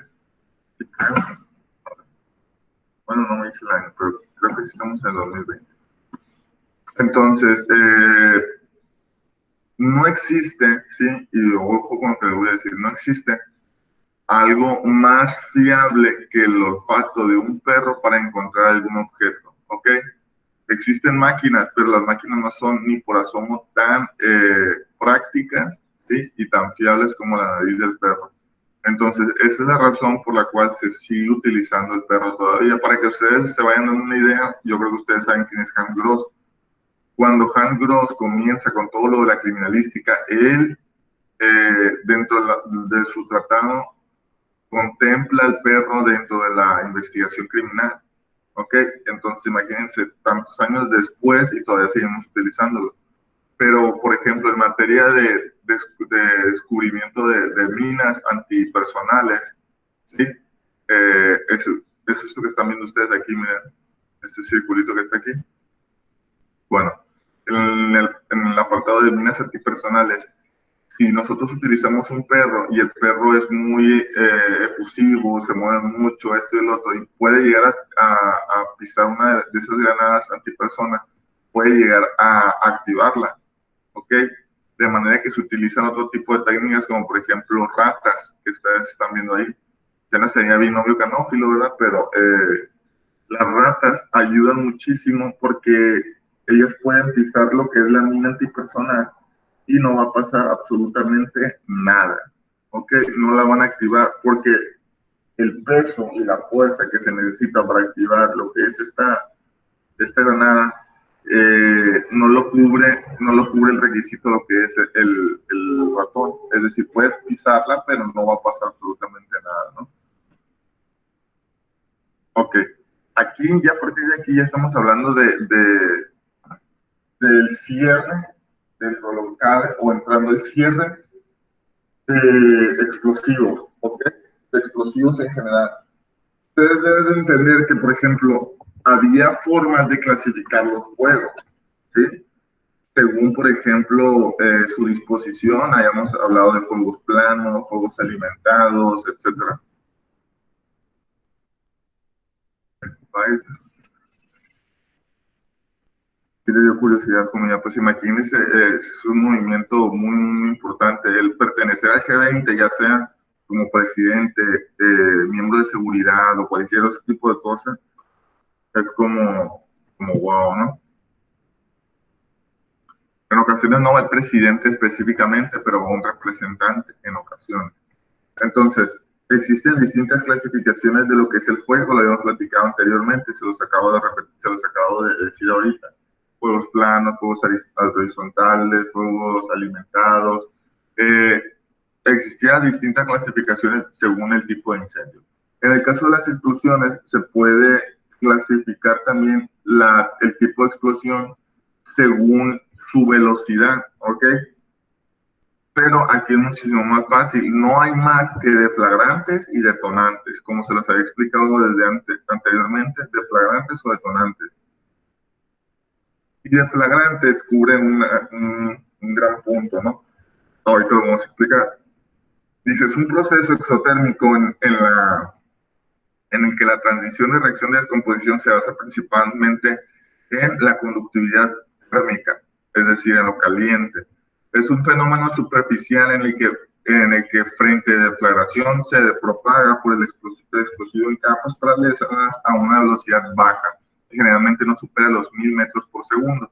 [SPEAKER 1] Bueno, no me dice el año, pero creo que sí estamos en el 2020. Entonces, no existe, ¿sí? Y ojo con lo que le voy a decir, no existe algo más fiable que el olfato de un perro para encontrar algún objeto, ¿ok? Existen máquinas, pero las máquinas no son ni por asomo tan prácticas, ¿sí? Y tan fiables como la nariz del perro. Entonces, esa es la razón por la cual se sigue utilizando el perro todavía. Para que ustedes se vayan dando una idea, yo creo que ustedes saben quién es Hans Gross. Cuando Hans Gross comienza con todo lo de la criminalística, él, dentro de su tratado, contempla al perro dentro de la investigación criminal. ¿Ok? Entonces, imagínense, tantos años después y todavía seguimos utilizándolo. Pero, por ejemplo, en materia de descubrimiento de minas antipersonales, ¿sí? Es esto que están viendo ustedes aquí, miren, este circulito que está aquí. Bueno, en el apartado de minas antipersonales, si nosotros utilizamos un perro y el perro es muy efusivo, se mueve mucho, esto y el otro, y puede llegar a pisar una de esas granadas antipersona, puede llegar a activarla, ¿ok? De manera que se utilizan otro tipo de técnicas, como por ejemplo ratas, que ustedes están viendo ahí. Ya no sería binomio canófilo, ¿verdad? Pero las ratas ayudan muchísimo porque ellas pueden pisar lo que es la mina antipersona y no va a pasar absolutamente nada, ¿ok? No la van a activar porque el peso y la fuerza que se necesita para activar lo que es esta granada no lo cubre el requisito de lo que es el ratón. Es decir, puede pisarla, pero no va a pasar absolutamente nada, ¿no? Ok. Aquí, ya a partir de aquí, ya estamos hablando del cierre, dentro de lo que cabe, o entrando al cierre de explosivos, ¿ok? De explosivos en general. Ustedes deben de entender que, por ejemplo, había formas de clasificar los fuegos, ¿sí? Según, por ejemplo, su disposición, hayamos hablado de fuegos planos, fuegos alimentados, etcétera. Sí le dio curiosidad, como ya, pues imagínense, es un movimiento muy, muy importante. El pertenecer al G20, ya sea como presidente, miembro de seguridad o cualquier otro tipo de cosa, es como wow, ¿no? En ocasiones no va el presidente específicamente, pero va un representante en ocasiones. Entonces, existen distintas clasificaciones de lo que es el fuego, lo habíamos platicado anteriormente, se los acabo de decir ahorita. Fuegos planos, fuegos horizontales, fuegos alimentados. Eh, Existían distintas clasificaciones según el tipo de incendio. En el caso de las explosiones, se puede clasificar también el tipo de explosión según su velocidad, ¿ok? Pero aquí es muchísimo más fácil. No hay más que deflagrantes y detonantes, como se los había explicado anteriormente, deflagrantes o detonantes. Y deflagrantes cubren un gran punto, ¿no? Ahorita lo vamos a explicar. Dice, es un proceso exotérmico en el que la transición de reacción de descomposición se basa principalmente en la conductividad térmica, es decir, en lo caliente. Es un fenómeno superficial en el que frente de deflagración se propaga por el explosivo en capas paralelas a una velocidad baja, que generalmente no supera los 1000 metros por segundo.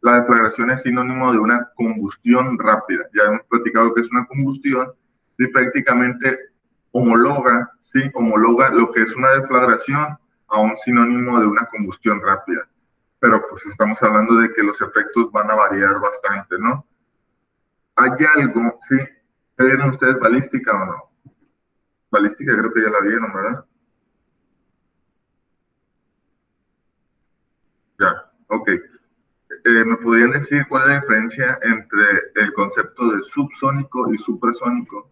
[SPEAKER 1] La deflagración es sinónimo de una combustión rápida. Ya hemos platicado que es una combustión y prácticamente homologa lo que es una deflagración a un sinónimo de una combustión rápida. Pero pues estamos hablando de que los efectos van a variar bastante, ¿no? Hay algo, ¿sí? ¿Vieron ustedes balística o no? Balística creo que ya la vieron, ¿verdad? Ya, ok. ¿Me podrían decir cuál es la diferencia entre el concepto de subsónico y supersónico?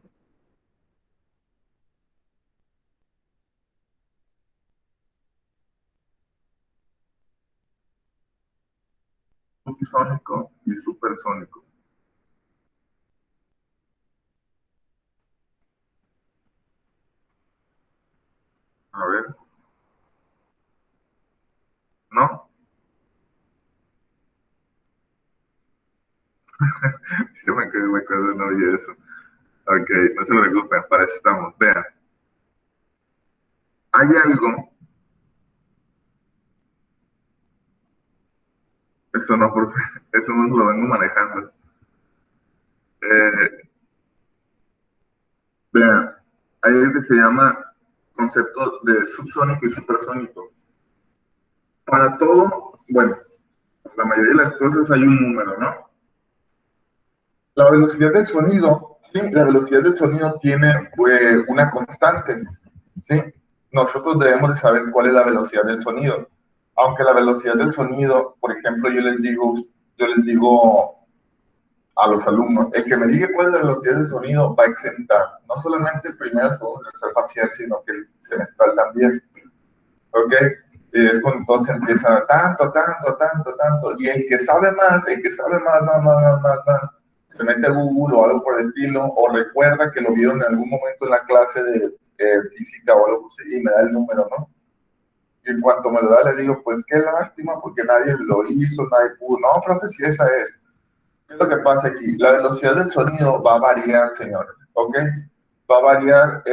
[SPEAKER 1] Subsónico y supersónico. A ver, ¿no? Yo me acuerdo, no vi eso. Ok, no se preocupen, para eso estamos. Vean, hay algo Esto no, profe, esto no se lo vengo manejando. Eh, Vean, hay algo que se llama concepto de subsónico y supersónico. Para todo, bueno, la mayoría de las cosas hay un número, ¿no? La velocidad del sonido, sí, la velocidad del sonido tiene una constante, ¿sí? Nosotros debemos de saber cuál es la velocidad del sonido. Aunque la velocidad del sonido, por ejemplo, yo les digo a los alumnos, el que me diga cuál es la velocidad del sonido va a exentar no solamente el primer, segundo, tercer parcial, sino que el semestral también. ¿Ok? Y es cuando todos empiezan a tanto, y el que sabe más, más, se mete a Google o algo por el estilo, o recuerda que lo vieron en algún momento en la clase de física o algo así, y me da el número, ¿no? Y en cuanto me lo da, le digo, pues qué lástima, porque nadie lo hizo, nadie pudo. No, profe, si esa es. ¿Qué es lo que pasa aquí? La velocidad del sonido va a variar, señores, ¿ok? Va a variar,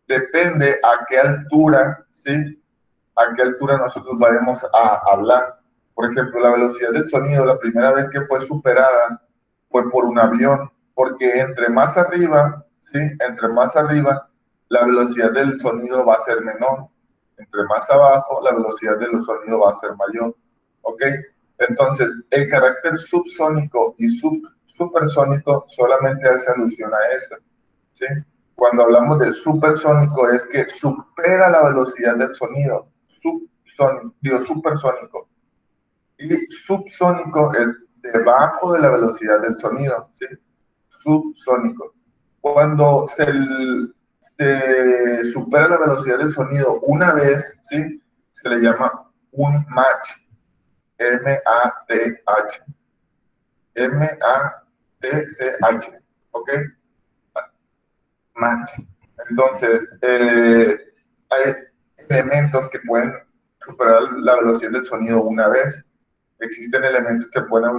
[SPEAKER 1] depende a qué altura, ¿sí? A qué altura nosotros vayamos a hablar. Por ejemplo, la velocidad del sonido, la primera vez que fue superada fue por un avión, porque entre más arriba, ¿sí? Entre más arriba, la velocidad del sonido va a ser menor. Entre más abajo, la velocidad del sonido va a ser mayor. ¿Ok? Entonces, el carácter subsónico y supersónico solamente hace alusión a eso. ¿Sí? Cuando hablamos de supersónico es que supera la velocidad del sonido, supersónico. Y subsónico es debajo de la velocidad del sonido, ¿sí? Subsónico. Cuando se supera la velocidad del sonido una vez, ¿sí? Se le llama un Mach, M-A-T-H, M-A-T-C-H, ¿ok? Mach. Entonces, hay elementos que pueden superar la velocidad del sonido una vez. Existen elementos que pueden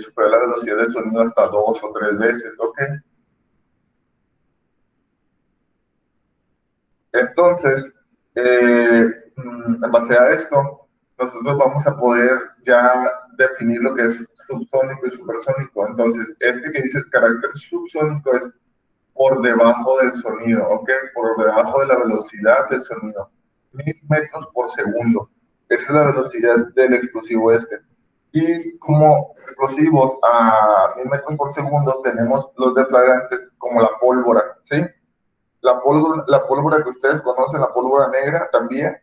[SPEAKER 1] superar la velocidad del sonido hasta 2 o 3 veces, ¿ok? Entonces, en base a esto, nosotros vamos a poder ya definir lo que es subsónico y supersónico. Entonces, este que dice carácter subsónico es por debajo del sonido, ¿ok? Por debajo de la velocidad del sonido. 1000 metros por segundo. Esa es la velocidad del explosivo este. Y como explosivos a 1000 metros por segundo tenemos los deflagrantes como la pólvora, ¿sí? La pólvora que ustedes conocen, la pólvora negra también,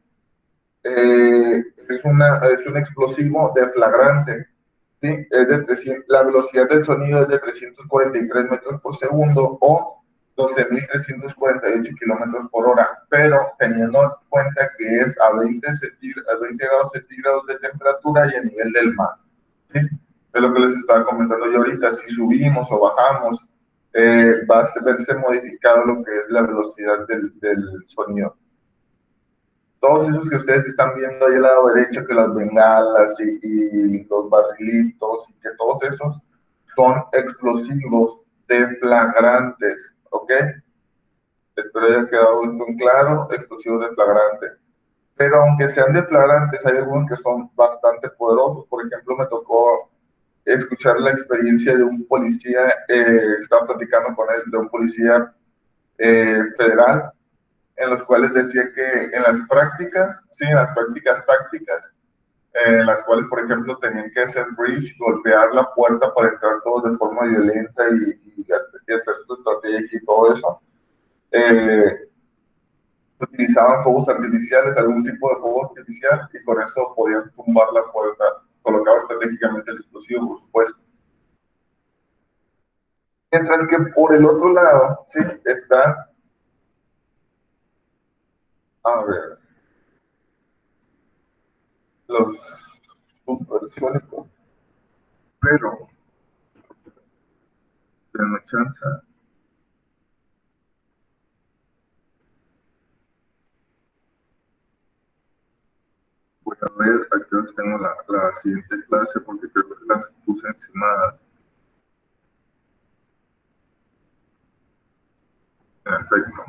[SPEAKER 1] es un explosivo deflagrante. ¿Sí? La velocidad del sonido es de 343 metros por segundo o 12.348 kilómetros por hora, pero teniendo en cuenta que es a 20 grados centígrados de temperatura y a nivel del mar. ¿Sí? Es lo que les estaba comentando yo ahorita. Si subimos o bajamos, va a verse modificado lo que es la velocidad del sonido. Todos esos que ustedes están viendo ahí al lado derecho, que las bengalas y los barrilitos, y que todos esos son explosivos deflagrantes, ¿ok? Espero haya quedado esto en claro, explosivos deflagrantes. Pero aunque sean deflagrantes, hay algunos que son bastante poderosos. Por ejemplo, me tocó escuchar la experiencia de un policía, estaba platicando con él, de un policía federal, en los cuales decía que en las prácticas, sí, en las prácticas tácticas, en las cuales, por ejemplo, tenían que hacer breach, golpear la puerta para entrar todos de forma violenta y hacer su estrategia y todo eso, utilizaban fuegos artificiales, algún tipo de fuego artificial, y con eso podían tumbar la puerta, colocado estratégicamente el explosivo, por supuesto. Mientras que por el otro lado, sí, está, a ver, los supersónicos, pero denme chance. Voy a ver, aquí tengo la siguiente clase porque creo que las puse encima. Perfecto.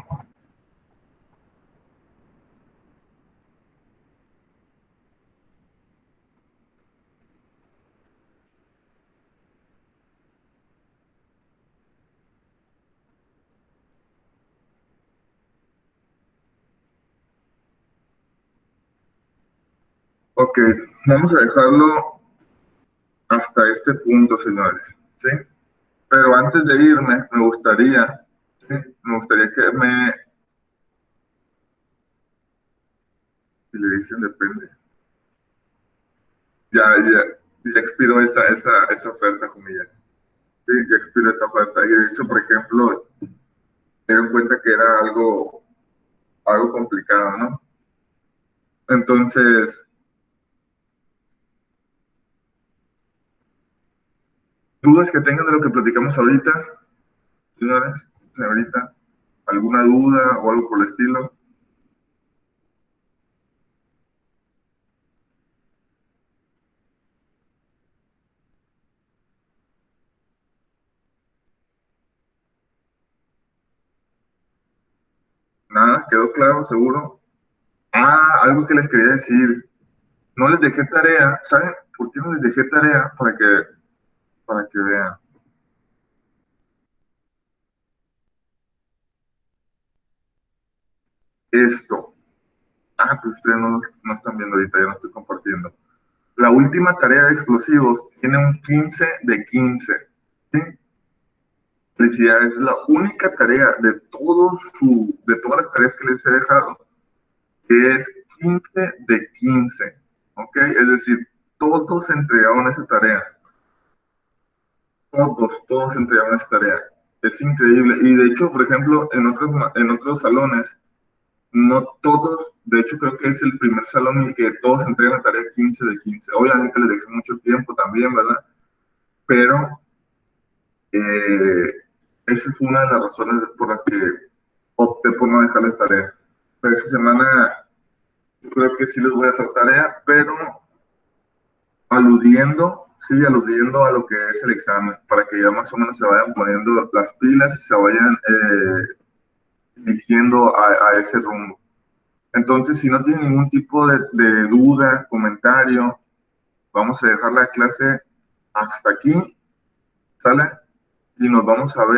[SPEAKER 1] Ok, vamos a dejarlo hasta este punto, señores, ¿sí? Pero antes de irme, ¿sí? Me gustaría que si le dicen depende, ya expiró esa oferta, Jumilla. Sí, ya expiró esa oferta. Y de hecho, por ejemplo, ten en cuenta que era algo complicado, ¿no? Entonces, dudas que tengan de lo que platicamos ahorita, señores, señorita, alguna duda o algo por el estilo. Nada, quedó claro, seguro. Ah, algo que les quería decir. No les dejé tarea. ¿Saben por qué no les dejé tarea? Para que vean. Esto. Ah, pues ustedes no están viendo ahorita, ya no estoy compartiendo. La última tarea de explosivos tiene un 15 de 15. ¿Sí? Felicidades, es la única tarea de todas las tareas que les he dejado, que es 15 de 15. ¿Ok? Es decir, todos entregaron esa tarea. Todos entregaron esa tarea. Es increíble. Y de hecho, por ejemplo, en otros salones, no todos, de hecho creo que es el primer salón en el que todos entregan la tarea 15 de 15. Obviamente les dejé mucho tiempo también, ¿verdad? Pero eh, esa fue una de las razones por las que opté por no dejarles tarea. Pero esta semana yo creo que sí les voy a hacer tarea, pero aludiendo a lo que es el examen, para que ya más o menos se vayan poniendo las pilas y se vayan dirigiendo a ese rumbo. Entonces, si no tienen ningún tipo de duda, comentario, vamos a dejar la clase hasta aquí, ¿sale? Y nos vamos a ver.